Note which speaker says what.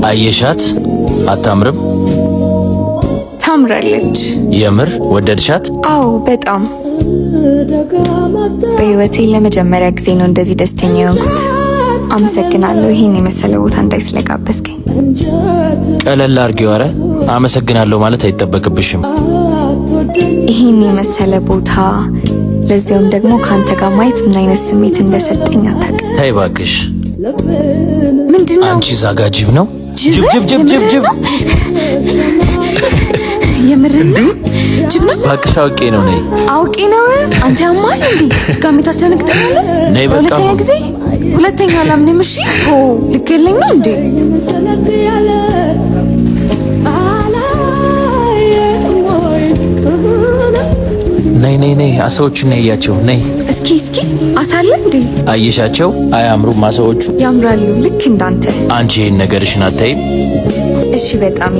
Speaker 1: አየሻት? አታምርም?
Speaker 2: ታምራለች።
Speaker 1: የምር ወደድሻት?
Speaker 2: አዎ በጣም። በህይወቴ ለመጀመሪያ ጊዜ ነው እንደዚህ ደስተኛ የሆንኩት። አመሰግናለሁ ይሄን የመሰለ ቦታ እንዳይስለጋበስከኝ።
Speaker 1: ቀለል አርጊው። ኧረ አመሰግናለሁ ማለት አይጠበቅብሽም።
Speaker 2: ይሄን የመሰለ ቦታ ለዚያውም ደግሞ ካንተ ጋር ማየት ምን አይነት ስሜት እንደሰጠኝ አታውቅም።
Speaker 1: ተይ እባክሽ።
Speaker 2: ምንድነው?
Speaker 1: አንቺ ዛጋ ጅብ ነው። ጅብ
Speaker 2: የምርን ነው? ጅብ ነው?
Speaker 1: እባክሽ አውቄ ነው። ነይ።
Speaker 2: አውቄ ነው? አንተ ያማል እንዴ? ጋር ታስደነግጠኛለህ።
Speaker 1: ነይ በቃ።
Speaker 2: ሁለተኛ ጊዜ ሁለተኛ አላምንም። እሺ ኦ ልክልኝ ነው እንዴ?
Speaker 1: ነይ አሳዎቹን ነይያቸው። ነይ
Speaker 2: እስኪ አሳለ እንዴ?
Speaker 1: አየሻቸው? አያምሩም አሳዎቹ?
Speaker 2: ያምራሉ ልክ እንዳንተ።
Speaker 1: አንቺ ይሄን ነገርሽን አታይም?
Speaker 2: እሺ በጣም